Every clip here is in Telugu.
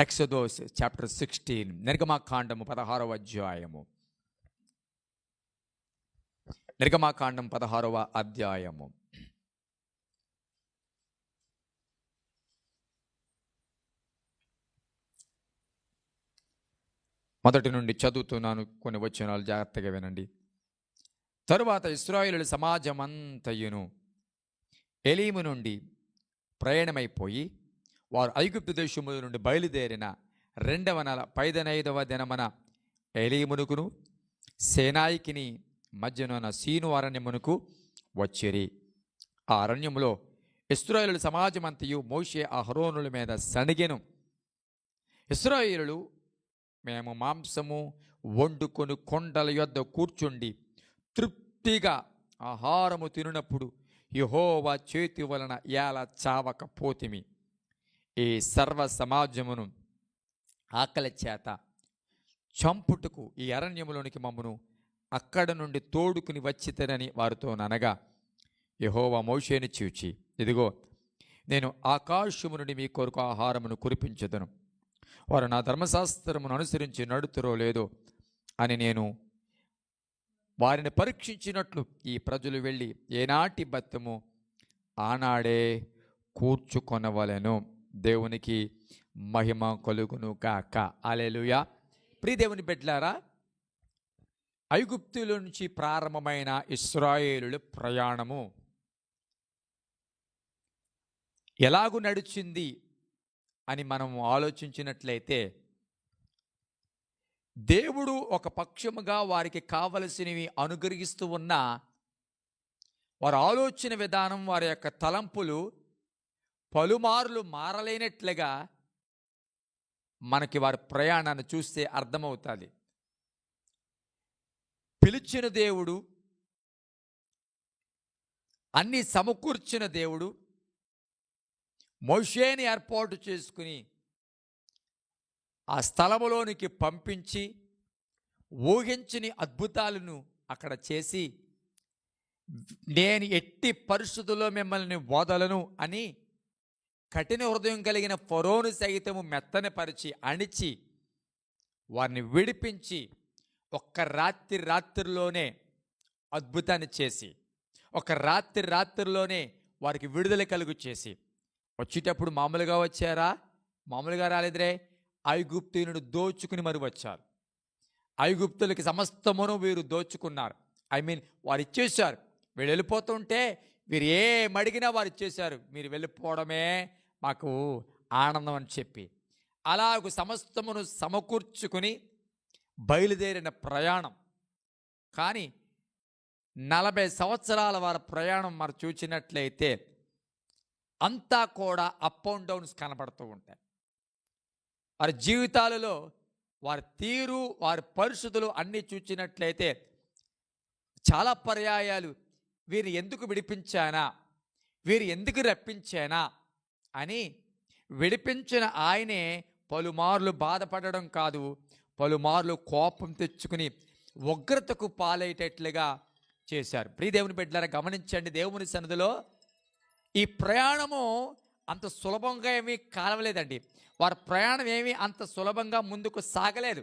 ఎక్సోడస్ చాప్టర్ 16, నిర్గమాకాండము 16వ అధ్యాయము. నిర్గమాకాండం 16వ అధ్యాయము. మొదటి నుండి చదువుతున్నాను, కొన్ని వచనాలు జాగ్రత్తగా వినండి. తరువాత ఇశ్రాయేలు సమాజమంతయును ఎలీము నుండి ప్రయాణమైపోయి వారు ఐగుప్తు దేశము నుండి బయలుదేరిన 2వ నెల 15వ దినమున ఎలీమునకును సేనాయికిని మధ్యనున్న సీను అరణ్యమునకు వచ్చిరి. ఆ అరణ్యములో ఇశ్రాయేలు సమాజమంతయు మోషే అహరోనుల మీద సణిగెను. ఇశ్రాయేలు, మేము మాంసము వండుకొని కొండల యొద్ద కూర్చుండి తృప్తిగా ఆహారము తినునప్పుడు యెహోవా చేతి వలన ఎలా చావకపోతిమి. ఈ సర్వ సమాజమును ఆకలి చేత చంపుటకు ఈ అరణ్యములోనికి మమ్మను అక్కడ నుండి తోడుకుని వచ్చితనని వారితో అనగా, యెహోవా మోషేను చూచి, ఇదిగో, నేను ఆకాశము నుండి మీ కొరకు ఆహారమును కురిపించదను. వారు నా ధర్మశాస్త్రమును అనుసరించి నడుతురో లేదో అని నేను వారిని పరీక్షించినట్లు ఈ ప్రజలు వెళ్ళి ఏనాటి బత్తము ఆనాడే కూర్చుకొనవలెను. దేవునికి మహిమ కలుగును గాక. హల్లెలూయా. ప్రియ దేవుని బిడ్డలారా, ఐగుప్తుల నుంచి ప్రారంభమైన ఇశ్రాయేలుల ప్రయాణము ఎలాగు నడిచింది అని మనం ఆలోచించినట్లయితే, దేవుడు ఒక పక్షముగా వారికి కావలసినవి అనుగ్రహిస్తూ ఉన్న వారి ఆలోచన విధానం, వారి యొక్క తలంపులు పలుమార్లు మారలేనట్లుగా మనకి వారి ప్రయాణాన్ని చూస్తే అర్థమవుతుంది. పిలిచిన దేవుడు, అన్ని సమకూర్చిన దేవుడు మోషేని ఏర్పాటు చేసుకుని ఆ స్థలములోనికి పంపించి ఊహించని అద్భుతాలను అక్కడ చేసి, నేను ఎట్టి పరిస్థితుల్లో మిమ్మల్ని వదలను అని కఠిన హృదయం కలిగిన ఫరోను సైతము మెత్తనపరిచి అణిచి వారిని విడిపించి ఒక్క రాత్రిలోనే అద్భుతాన్ని చేసి, ఒక రాత్రిలోనే వారికి విడుదల కలుగు చేసి, వచ్చేటప్పుడు మామూలుగా వచ్చారా? మామూలుగా రాలేదురే. ఐగుప్తీయులను దోచుకుని మరి వచ్చారు. ఐగుప్తులకి సమస్తమును వీరు దోచుకున్నారు. వారు ఇచ్చేశారు. వీళ్ళు వెళ్ళిపోతుంటే వీరు ఏమడిగినా వారు ఇచ్చేశారు. మీరు వెళ్ళిపోవడమే మాకు ఆనందం అని చెప్పి అలాగూ సమస్తమును సమకూర్చుకుని బయలుదేరిన ప్రయాణం. కానీ 40 సంవత్సరాల వారి ప్రయాణం మరి చూచినట్లయితే అంతా కూడా అప్ అండ్ డౌన్స్ కనబడుతూ ఉంటాయి. వారి జీవితాలలో వారి తీరు, వారి పరిస్థితులు అన్నీ చూచినట్లయితే చాలా పర్యాయాలు వీరు ఎందుకు విడిపించానా, వీరు ఎందుకు రప్పించానా అని విడిపించిన ఆయనే పలుమార్లు బాధపడడం కాదు, పలుమార్లు కోపం తెచ్చుకుని ఉగ్రతకు పాలయ్యేటట్లుగా చేశారు. ప్రియ దేవుని బిడ్డలారా, గమనించండి, దేవుని సన్నిధిలో ఈ ప్రయాణము అంత సులభంగా ఏమీ కాలవలేదండి. వారి ప్రయాణం ఏమీ అంత సులభంగా ముందుకు సాగలేదు.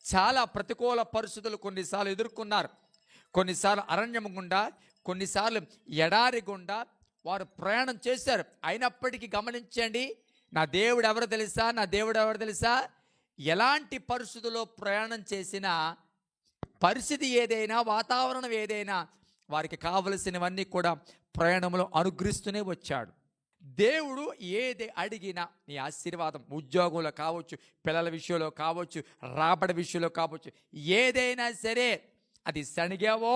చాలా ప్రతికూల పరిస్థితులు కొన్నిసార్లు ఎదుర్కొన్నారు. కొన్నిసార్లు అరణ్యం గుండా, కొన్నిసార్లు ఎడారి గుండా వారు ప్రయాణం చేశారు. అయినప్పటికీ గమనించండి, నా దేవుడు ఎవరు తెలుసా? ఎలాంటి పరిస్థితుల్లో ప్రయాణం చేసినా, పరిస్థితి ఏదైనా, వాతావరణం ఏదైనా, వారికి కావలసినవన్నీ కూడా ప్రయాణంలో అనుగ్రహిస్తూనే వచ్చాడు. దేవుడు ఏది అడిగినా, నీ ఆశీర్వాదం ఉద్యోగంలో కావచ్చు, పిల్లల విషయంలో కావచ్చు, రాబడి విషయంలో కావచ్చు, ఏదైనా సరే, అది సణిగావో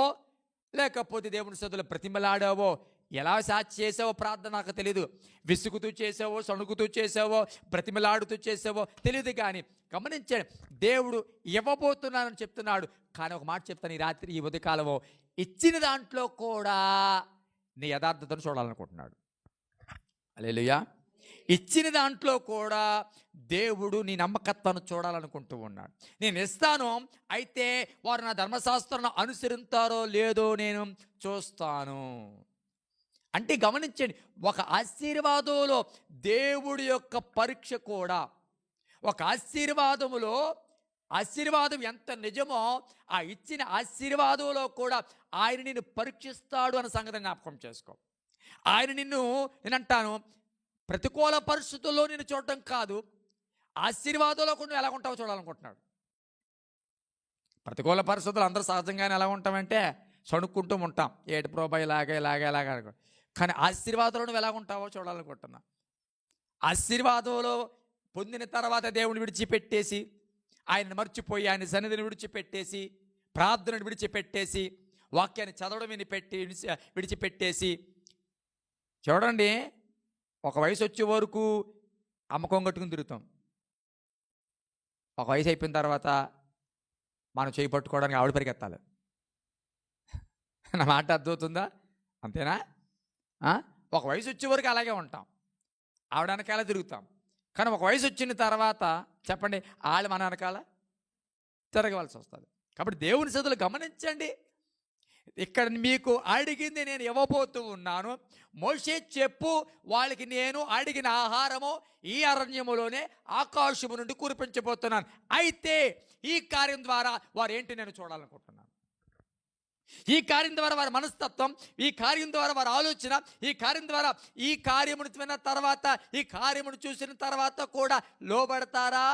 లేకపోతే దేవుని సన్నిధిలో ప్రతిమలాడావో, ఎలా చేసావో ప్రార్థన నాకు తెలియదు, విసుగుతూ చేసావో, సణుగుతూ చేసావో, ప్రతిమలాడుతూ చేసావో తెలియదు. కానీ గమనించండి, దేవుడు ఇవ్వబోతున్నానని చెప్తున్నాడు. కానీ ఒక మాట చెప్తాను, ఈ రాత్రి, ఈ ఉదయకాలమో ఇచ్చిన దాంట్లో కూడా నీ యథార్థతను చూడాలనుకుంటున్నాడు. హల్లెలూయా. ఇచ్చిన దాంట్లో కూడా దేవుడు నీ నమ్మకత్వాన్ని చూడాలనుకుంటూ ఉన్నాడు. నేను ఇస్తాను, అయితే వారు నా ధర్మశాస్త్రాన్ని అనుసరిస్తారో లేదో నేను చూస్తాను. అంటే గమనించండి, ఒక ఆశీర్వాదంలో దేవుడి యొక్క పరీక్ష కూడా ఒక ఆశీర్వాదం ఎంత నిజమో ఆ ఇచ్చిన ఆశీర్వాదంలో కూడా ఆయన నిన్ను పరీక్షిస్తాడు అన్న సంగతిని జ్ఞాపకం చేసుకో. ఆయన నేనంటాను ప్రతికూల పరిస్థితుల్లో నేను చూడటం కాదు, ఆశీర్వాదంలో కూడా నువ్వు ఎలా ఉంటావో చూడాలనుకుంటున్నాడు. ప్రతికూల పరిస్థితులు అందరూ సహజంగానే ఎలా ఉంటామంటే సణుక్కుంటూ ఉంటాం, ఏటి ప్రోబా ఇలాగే. కానీ ఆశీర్వాదంలో నువ్వు ఎలా ఉంటావో చూడాలనుకుంటున్నా. ఆశీర్వాదంలో పొందిన తర్వాత దేవుని విడిచిపెట్టేసి, ఆయనను మర్చిపోయి, ఆయన సన్నిధిని విడిచిపెట్టేసి, ప్రార్థనను విడిచిపెట్టేసి, వాక్యాన్ని చదవడం విడిచిపెట్టేసి, చూడండి ఒక వయసు వచ్చే వరకు అమ్మకం కట్టుకుని తిరుగుతాం. ఒక వయసు అయిపోయిన తర్వాత మనం చేయి పట్టుకోవడానికి ఆవిడ పరిగెత్తాలి. నా మాట అర్థమవుతుందా? అంతేనా? ఒక వయసు వచ్చే వరకు అలాగే ఉంటాం, ఆవిడ వెనకాల తిరుగుతాం. కానీ ఒక వయసు వచ్చిన తర్వాత చెప్పండి, వాళ్ళు మన వెనకాల తిరగవలసి వస్తుంది. కాబట్టి దేవుని సదులు గమనించండి. ఇక్కడ మీకు అడిగింది నేను ఇవ్వబోతూ ఉన్నాను. మోషే చెప్పు, వాళ్ళకి నేను అడిగిన ఆహారము ఈ అరణ్యములోనే ఆకాశము నుండి కురిపించబోతున్నాను. అయితే ఈ కార్యం ద్వారా వారు ఏంటి నేను చూడాలనుకుంటున్నాను. ఈ కార్యం ద్వారా వారి మనస్తత్వం, ఈ కార్యం ద్వారా వారి ఆలోచన, ఈ కార్యం ద్వారా ఈ కార్యమును విన్న తర్వాత, ఈ కార్యమును చూసిన తర్వాత కూడా లోబడతారా,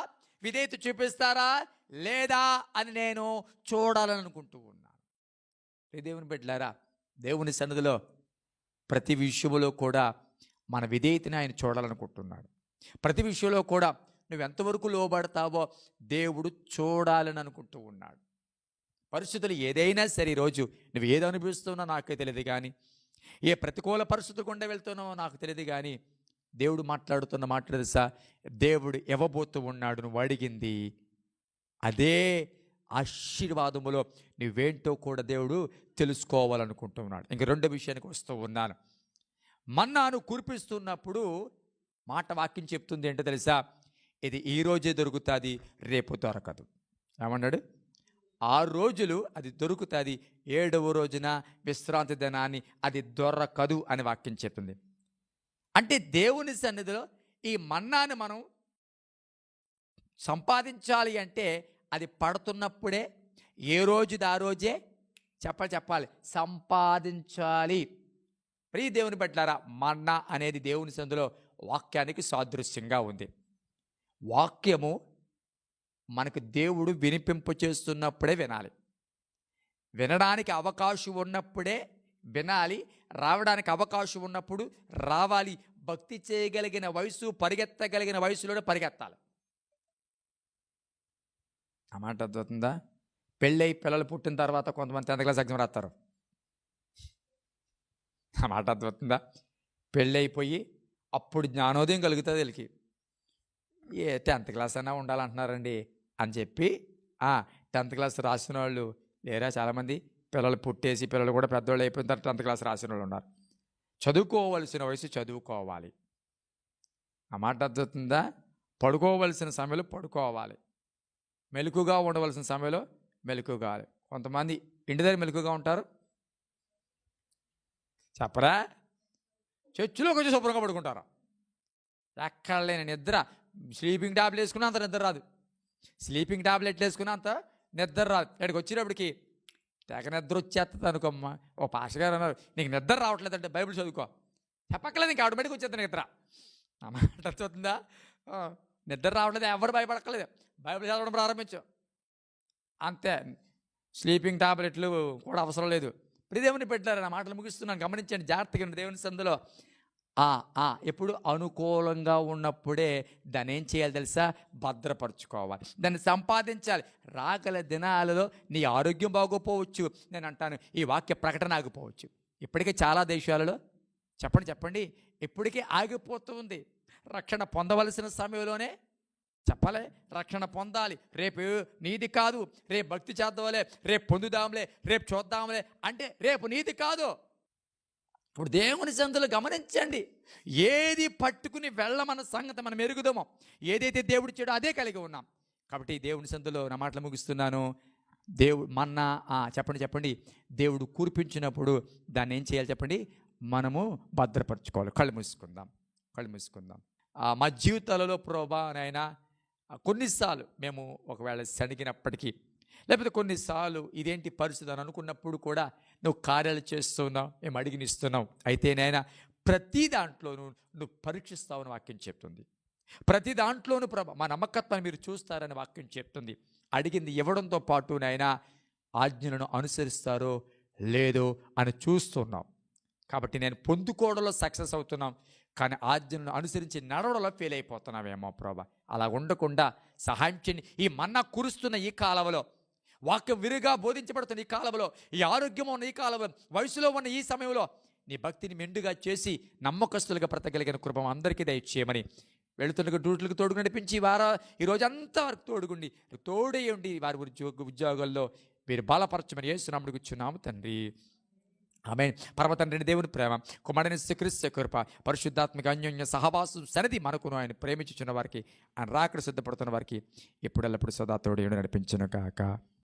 విధేయత చూపిస్తారా లేదా అని నేను చూడాలనుకుంటూ ఉన్నాను. దేవుని బిడ్డలారా, దేవుని సన్నిధిలో ప్రతి విషయంలో కూడా మన విధేయతని ఆయన చూడాలనుకుంటున్నాడు. ప్రతి విషయంలో కూడా నువ్వు ఎంతవరకు లోబడతావో దేవుడు చూడాలని అనుకుంటూ ఉన్నాడు. పరిస్థితులు ఏదైనా సరే, ఈరోజు నువ్వు ఏదో అనిపిస్తున్నావు నాకే తెలియదు కానీ, ఏ ప్రతికూల పరిస్థితులు గుండా వెళ్తున్నావో నాకు తెలియదు కానీ, దేవుడు మాట్లాడుతున్న మాట తెలుసా? దేవుడు ఇవ్వబోతూ ఉన్నాడు. నువ్వు అడిగింది అదే ఆశీర్వాదములో నువ్వేంటో కూడా దేవుడు తెలుసుకోవాలనుకుంటున్నాడు. ఇంక రెండో విషయానికి వస్తూ ఉన్నాను. మన్నాను కురిపిస్తున్నప్పుడు మాట వాక్యం చెప్తుంది ఏంటో తెలుసా? ఇది ఈ రోజే దొరుకుతుంది, రేపు దొరకదు. ఏమన్నాడు? 6 రోజులు అది దొరుకుతుంది, 7వ రోజున విశ్రాంతి దినాన్ని అది దొరకదు అని వాక్యం చెప్తుంది. అంటే దేవుని సన్నిధిలో ఈ మన్నాను మనం సంపాదించాలి అంటే అది పడుతున్నప్పుడే, ఏ రోజుది ఆ రోజే చెప్పాలి సంపాదించాలి. ప్రియ దేవుని పట్లారా, మన్నా అనేది దేవుని సన్నిధిలో వాక్యానికి సాదృశ్యంగా ఉంది. వాక్యము మనకు దేవుడు వినిపింప చేస్తున్నప్పుడే వినాలి, వినడానికి అవకాశం ఉన్నప్పుడే వినాలి, రావడానికి అవకాశం ఉన్నప్పుడు రావాలి. భక్తి చేయగలిగిన వయసు, పరిగెత్తగలిగిన వయసులోనే పరిగెత్తాలి. ఆ మాట అర్థమవుతుందా? పెళ్ళై పిల్లలు పుట్టిన తర్వాత కొంతమంది 10th క్లాస్ ఎగ్జామ్ రాస్తారు. ఆ మాట అర్థమవుతుందా? పెళ్ళైపోయి అప్పుడు జ్ఞానోదయం కలుగుతుంది వీళ్ళకి. 10th క్లాస్ అయినా ఉండాలంటున్నారండి అని చెప్పి 10th క్లాస్ రాసిన వాళ్ళు లేరా? చాలామంది పిల్లలు పుట్టేసి పిల్లలు కూడా పెద్దవాళ్ళు అయిపోయిన తర్వాత 10th క్లాస్ రాసిన వాళ్ళు ఉన్నారు. చదువుకోవలసిన వయసు చదువుకోవాలి. ఆ మాట అర్థమవుతుందా? పడుకోవలసిన సమయంలో పడుకోవాలి, మెలకుగా ఉండవలసిన సమయంలో మెలకుగా. కొంతమంది ఇంటి దగ్గర మెలకుగా ఉంటారు, చెప్పరా? చర్చిలో కొంచెం శుభ్రంగా పడుకుంటారు. ఎక్కడ లేని నిద్ర. స్లీపింగ్ టాబ్లెట్ వేసుకున్నా అంత నిద్ర రాదు, స్లీపింగ్ టాబ్లెట్లు వేసుకున్నా అంత నిద్ర రాదు. ఇక్కడికి వచ్చేటప్పటికి తెగ నిద్ర వచ్చేస్తుంది అనుకోమ్మా. ఓ పాస్టర్ గారు అన్నారు, నీకు నిద్ర రావట్లేదంటే బైబిల్ చదువుకో. చెప్పక్కలేదు, ఇంక ఆటోమేటిక్ వచ్చేస్తుంది నిద్ర. అన్నమాట అర్థమవుతుందా? నిద్ర రావట్లేదు, ఎవరు భయపడక్కలేదు, బైబిల్ చదవడం ప్రారంభించు అంతే. స్లీపింగ్ టాబ్లెట్లు కూడా అవసరం లేదు. దేవుని పెట్టారు. నా మాటలు ముగిస్తున్నాను, గమనించండి జాగ్రత్తగా. దేవుని సందులో ఎప్పుడు అనుకూలంగా ఉన్నప్పుడే దాన్ని ఏం చేయాలి తెలుసా? భద్రపరచుకోవాలి, దాన్ని సంపాదించాలి. రాగల దినాలలో నీ ఆరోగ్యం బాగోపోవచ్చు, నేను అంటాను ఈ వాక్య ప్రకటన ఆగిపోవచ్చు. ఇప్పటికే చాలా దేశాలలో చెప్పండి ఇప్పటికే ఆగిపోతూ ఉంది. రక్షణ పొందవలసిన సమయంలోనే చెప్పలే, రక్షణ పొందాలి. రేపు నీది కాదు, రేపు భక్తి చేద్దాంలే, రేపు పొందుదాంలే, రేపు చూద్దాంలే అంటే రేపు నీది కాదు. ఇప్పుడు దేవుని సందులో గమనించండి, ఏది పట్టుకుని వెళ్ళమన్న సంగతి మనం ఎరుగుదామో, ఏదైతే దేవుడు చేయడో అదే కలిగి ఉన్నాం. కాబట్టి దేవుని సందులో నా మాటలు ముగిస్తున్నాను. దేవుడు మన్నా చెప్పండి దేవుడు కురిపించినప్పుడు దాన్ని ఏం చేయాలి చెప్పండి? మనము భద్రపరచుకోవాలి. కళ్ళు మూసుకుందాం. మా జీవితాలలో ప్రభువా నాయనా కొన్నిసార్లు మేము ఒకవేళ సణిగినప్పటికీ, లేకపోతే కొన్నిసార్లు ఇదేంటి పరిస్థితి అని అనుకున్నప్పుడు కూడా నువ్వు కార్యాలు చేస్తున్నావు, మేము అడిగినిస్తున్నావు. అయితే నైనా ప్రతి దాంట్లోనూ నువ్వు పరీక్షిస్తావని వాక్యం చెప్తుంది. ప్రతి దాంట్లోనూ మా నమ్మకత్వాన్ని మీరు చూస్తారని వాక్యం చెప్తుంది. అడిగింది ఇవ్వడంతో పాటు నైనా ఆజ్ఞలను అనుసరిస్తారో లేదో అని చూస్తున్నాం. కాబట్టి నేను పొందుకోవడంలో సక్సెస్ అవుతున్నాం, కానీ ఆజ్ఞలను అనుసరించి నడవడంలో ఫెయిల్ అయిపోతున్నావేమో ప్రభా. అలా ఉండకుండా సహాయం చేయండి. ఈ మన్నా కురుస్తున్న ఈ కాలంలో, వాక్యం విరిగా బోధించబడుతున్న ఈ కాలంలో, ఈ ఆరోగ్యం ఉన్న ఈ కాలంలో, వయసులో ఉన్న ఈ సమయంలో నీ భక్తిని మెండుగా చేసి నమ్మకస్తులుగా బ్రతకగలిగిన కృప అందరికీ దయచేయమని, వెళుతున్న డ్యూటీలకు తోడుగు నడిపించి ఈ రోజంతా వారికి తోడుగుండి తోడై ఉండి వారి ఉద్యోగాల్లో మీరు బలపరచమని యేసునామమున కూర్చున్నాము తండ్రి. ఆమేన్. పరమ తండ్రిని దేవుని ప్రేమ, కుమారుని యేసుక్రీస్తు కృప, పరిశుద్ధాత్మక అన్యోన్య సహవాసం సన్నిధి మనకును ఆయన ప్రేమించుచున్న వారికి, ఆయన రాకడ సిద్ధపడుతున్న వారికి ఎప్పుడెల్లప్పుడు సదా తోడై ఉండి నడిపించును గాక.